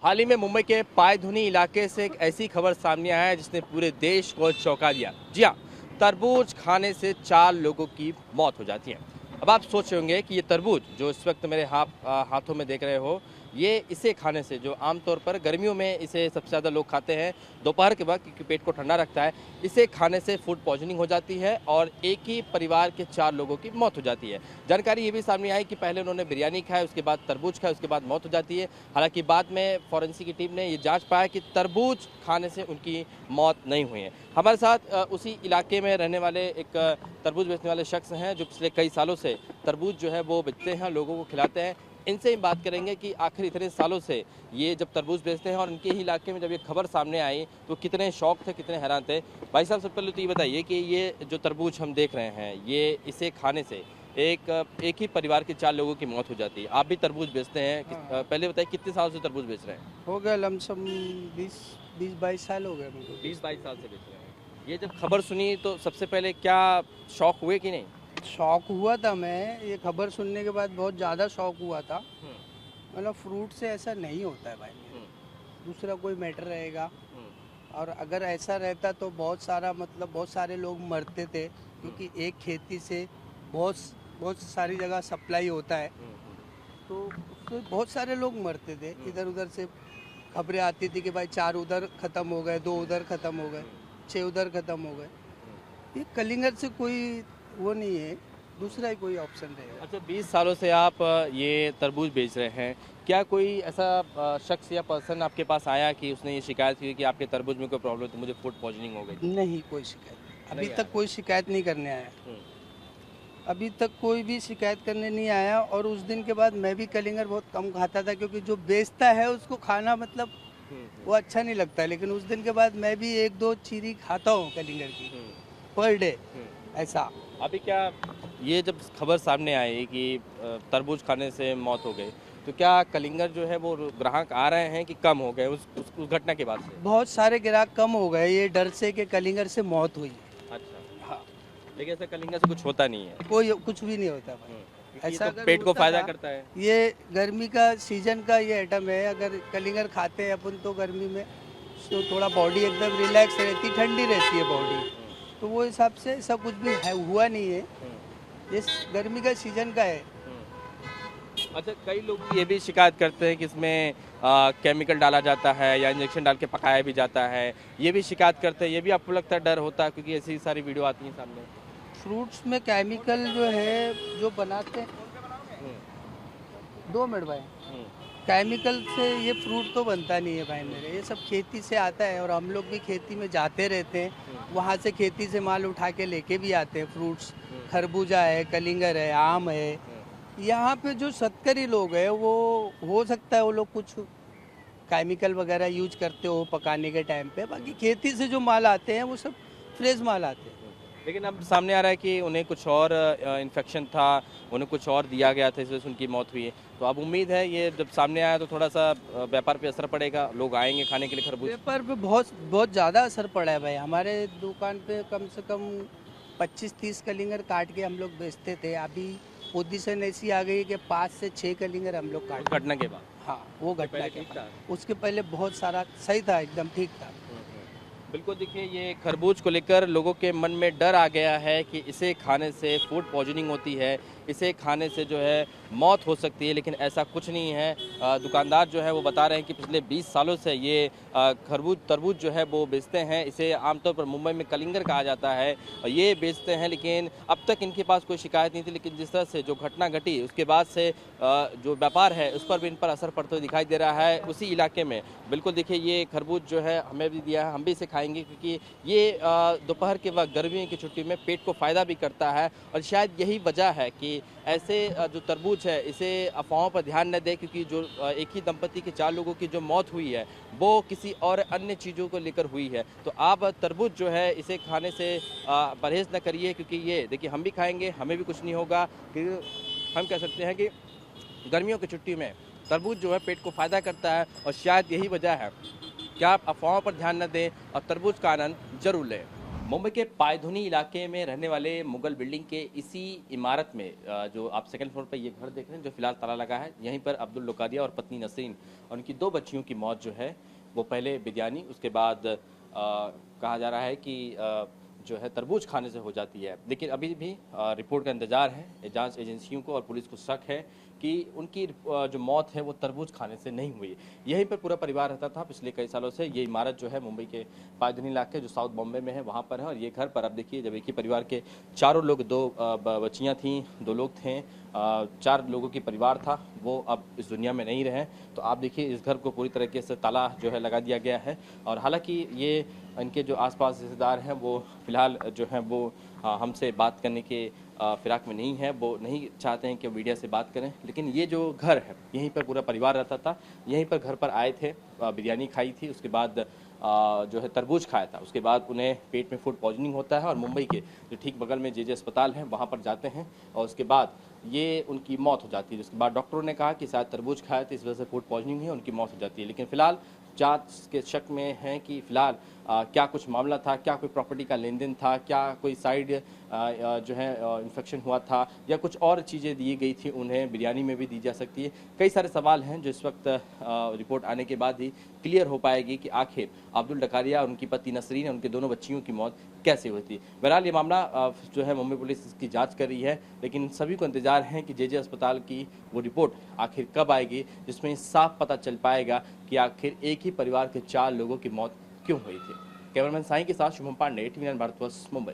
हाल ही में मुंबई के पायधुनी इलाके से एक ऐसी खबर सामने आया है जिसने पूरे देश को चौंका दिया। जी हाँ, तरबूज खाने से 4 लोगों की मौत हो जाती है। अब आप सोच रहे होंगे कि ये तरबूज जो इस वक्त मेरे हाथों में देख रहे हो, ये इसे खाने से जो आमतौर पर गर्मियों में इसे सबसे ज़्यादा लोग खाते हैं दोपहर के वक्त, क्योंकि पेट को ठंडा रखता है। इसे खाने से फूड पॉइजनिंग हो जाती है और एक ही परिवार के 4 लोगों की मौत हो जाती है। जानकारी ये भी सामने आई कि पहले उन्होंने बिरयानी खाया, उसके बाद तरबूज खाया, उसके बाद मौत हो जाती है। हालांकि बाद में फॉरेंसिक की टीम ने ये जांच पाया कि तरबूज खाने से उनकी मौत नहीं हुई है। हमारे साथ उसी इलाके में रहने वाले एक तरबूज बेचने वाले शख्स हैं जो पिछले कई सालों से तरबूज जो है वो बेचते हैं, लोगों को खिलाते हैं। इनसे हम बात करेंगे कि आखिर इतने सालों से ये जब तरबूज बेचते हैं और इनके ही इलाके में जब ये खबर सामने आई तो कितने शौक थे, कितने हैरान थे। भाई साहब, सबसे पहले तो ये बताइए कि ये जो तरबूज हम देख रहे हैं, ये इसे खाने से एक ही परिवार के 4 लोगों की मौत हो जाती है। आप भी तरबूज बेचते हैं। हाँ। पहले बताइए कितने साल से तरबूज बेच रहे हैं? हो गया लमसम 20-22 साल हो गए मुझको। 20-22 साल से बेच रहे हैं। ये जब खबर सुनी तो सबसे पहले क्या शौक हुए कि नहीं? शौक हुआ था, मैं ये खबर सुनने के बाद बहुत ज़्यादा शौक हुआ था। मतलब फ्रूट से ऐसा नहीं होता है भाई, दूसरा कोई मैटर रहेगा। और अगर ऐसा रहता तो बहुत सारे लोग मरते थे, क्योंकि एक खेती से बहुत बहुत सारी जगह सप्लाई होता है, तो उससे बहुत सारे लोग मरते थे। इधर उधर से खबरें आती थी कि भाई 4 उधर ख़त्म हो गए, 2 उधर ख़त्म हो गए, 6 उधर ख़त्म हो गए। ये कलिंगर से कोई वो नहीं है, दूसरा ही कोई ऑप्शन रहेगा। अच्छा, 20 सालों से आप ये तरबूज बेच रहे हैं। क्या कोई ऐसा शख्स या पर्सन आपके पास आया कि उसने ये शिकायत की कि आपके तरबूज में कोई प्रॉब्लम तो मुझे फूड पॉइजनिंग हो गई? नहीं, कोई शिकायत नहीं। अभी नहीं तक कोई शिकायत नहीं करने आया। हम्म, अभी तक कोई भी शिकायत करने नहीं आया। और उस दिन के बाद मैं भी कलिंगर बहुत कम खाता था, क्योंकि जो बेचता है उसको खाना मतलब वो अच्छा नहीं लगता है। लेकिन उस दिन के बाद मैं भी 1-2 चीरी खाता हूँ कलिंगर की पर डे, ऐसा। अभी क्या ये जब खबर सामने आई कि तरबूज खाने से मौत हो गई, तो क्या कलिंगर जो है वो ग्राहक आ रहे हैं कि कम हो गए उस घटना के बाद से? बहुत सारे ग्राहक कम हो गए, ये डर से कि कलिंगर से मौत हुई है। अच्छा, हाँ, लेकिन ऐसा कलिंगर से कुछ होता नहीं है। कोई कुछ भी नहीं होता भाई। क्योंकि ये ऐसा तो अगर पेट को होता फायदा था, करता है। ये गर्मी का सीजन का ये आइटम है। अगर कलिंगर खाते हैं अपन तो गर्मी में, तो थोड़ा बॉडी एकदम रिलैक्स रहती, ठंडी रहती है बॉडी। तो वो हिसाब से ऐसा कुछ भी है, हुआ नहीं है। इस गर्मी का सीजन का है। अच्छा, कई लोग ये भी शिकायत करते हैं कि इसमें केमिकल डाला जाता है या इंजेक्शन डाल के पकाया भी जाता है। ये भी शिकायत करते हैं। ये भी आपको लगता है डर होता है, क्योंकि ऐसी सारी वीडियो आती हैं सामने? फ्रूट्स में केमिकल जो है जो बनाते हैं, 2 मिनट भाई, केमिकल से ये फ्रूट तो बनता नहीं है भाई मेरे। ये सब खेती से आता है, और हम लोग भी खेती में जाते रहते हैं। वहाँ से खेती से माल उठा के लेके भी आते हैं फ्रूट्स। खरबूजा है, कलिंगर है, आम है। यहाँ पे जो सत्करी लोग हैं, वो हो सकता है वो लोग कुछ केमिकल वगैरह यूज करते हो पकाने के टाइम पे। बाकी खेती से जो माल आते हैं वो सब फ्रेश माल आते हैं। लेकिन अब सामने आ रहा है कि उन्हें कुछ और इन्फेक्शन था, उन्हें कुछ और दिया गया था, इस वजह से उनकी मौत हुई है। तो अब उम्मीद है ये जब सामने आया तो थोड़ा सा व्यापार पे असर पड़ेगा, लोग आएंगे खाने के लिए खरबूज। पेपर पे बहुत बहुत ज़्यादा असर पड़ा है भाई। हमारे दुकान पे कम से कम 25-30 कलिंगर काट के हम लोग बेचते थे। अभी पोजीशन ऐसी आ गई कि 5 से 6 कलिंगर हम लोग उस काट। घटना के बाद हाँ, वो घटना पहले के ठीक बाद। था? उसके पहले बहुत सारा सही था, एकदम ठीक था। बिल्कुल, देखिए ये खरबूज को लेकर लोगों के मन में डर आ गया है कि इसे खाने से फूड पॉइजनिंग होती है, इसे खाने से जो है मौत हो सकती है, लेकिन ऐसा कुछ नहीं है। दुकानदार जो है वो बता रहे हैं कि पिछले 20 सालों से ये तरबूज जो है वो बेचते हैं। इसे आमतौर पर मुंबई में कलिंगर कहा जाता है, और ये बेचते हैं। लेकिन अब तक इनके पास कोई शिकायत नहीं थी, लेकिन जिस तरह से जो घटना घटी उसके बाद से जो व्यापार है उस पर भी इन पर असर पड़ते हुए दिखाई दे रहा है उसी इलाके में। बिल्कुल, देखिए ये खरबूज जो है हमें भी दिया है, हम भी इसे खाएंगे, क्योंकि ये दोपहर के वक्त गर्मियों की छुट्टी में पेट को फ़ायदा भी करता है। और शायद यही वजह है कि ऐसे जो तरबूज है इसे अफवाहों पर ध्यान न दें, क्योंकि जो एक ही दंपति के 4 लोगों की जो मौत हुई है वो किसी और अन्य चीज़ों को लेकर हुई है। तो आप तरबूज जो है इसे खाने से परहेज़ न करिए, क्योंकि ये देखिए हम भी खाएंगे, हमें भी कुछ नहीं होगा। क्योंकि हम कह सकते हैं कि गर्मियों की छुट्टी में तरबूज जो है पेट को फ़ायदा करता है, और शायद यही वजह है कि आप अफवाहों पर ध्यान न दें और तरबूज का आनंद जरूर लें। मुंबई के पायधुनी इलाके में रहने वाले मुगल बिल्डिंग के इसी इमारत में जो आप सेकंड फ्लोर पर ये घर देख रहे हैं जो फिलहाल ताला लगा है, यहीं पर अब्दुल लुकादिया और पत्नी नसरीन और उनकी 2 बच्चियों की मौत जो है वो पहले बिरयानी, उसके बाद कहा जा रहा है कि जो है तरबूज खाने से हो जाती है। लेकिन अभी भी रिपोर्ट का इंतजार है। जांच एजेंसियों को और पुलिस को शक है कि उनकी जो मौत है वो तरबूज खाने से नहीं हुई। यहीं पर पूरा परिवार रहता था पिछले कई सालों से। ये इमारत जो है मुंबई के पायधुनी इलाके जो साउथ बॉम्बे में है वहाँ पर है और ये घर पर अब देखिए जब एक ही परिवार के चारों लोग, 2 बच्चियाँ थीं, 2 लोग थे, 4 लोगों की परिवार था, वो अब इस दुनिया में नहीं रहे। तो आप देखिए इस घर को पूरी तरीके से ताला जो है लगा दिया गया है और हालांकि ये इनके जो आसपास रिश्तेदार हैं वो फिलहाल जो हैं वो हमसे बात करने के फिराक में नहीं है, वो नहीं चाहते हैं कि मीडिया से बात करें। लेकिन ये जो घर है यहीं पर पूरा परिवार रहता था, यहीं पर घर पर आए थे, बिरयानी खाई थी, उसके बाद जो है तरबूज खाया था, उसके बाद उन्हें पेट में फूड पॉइजनिंग होता है और मुंबई के जो ठीक बगल में जे अस्पताल है वहाँ पर जाते हैं और उसके बाद ये उनकी मौत हो जाती है। उसके बाद डॉक्टरों ने कहा कि शायद तरबूज खाया था इस वजह से फूड पॉइजनिंग हुई, उनकी मौत हो जाती है। लेकिन फिलहाल जांच के शक में है कि फिलहाल क्या कुछ मामला था, क्या कोई प्रॉपर्टी का लेन देन था, क्या कोई साइड जो है इन्फेक्शन हुआ था या कुछ और चीज़ें दी गई थी उन्हें, बिरयानी में भी दी जा सकती है। कई सारे सवाल हैं जो इस वक्त रिपोर्ट आने के बाद ही क्लियर हो पाएगी कि आखिर अब्दुल लुकादिया और उनकी पत्नी नसरीन और उनके दोनों बच्चियों की मौत कैसे हुई थी। बहरहाल ये मामला जो है मुंबई पुलिस इसकी जांच कर रही है, लेकिन सभी को इंतजार है कि जे अस्पताल की वो रिपोर्ट आखिर कब आएगी जिसमें साफ पता चल पाएगा कि आखिर एक ही परिवार के 4 लोगों की मौत क्यों हुई थी। कैमरामैन साईं के साथ शुभम पांडे, टीवी 9 भारतवर्ष, मुंबई।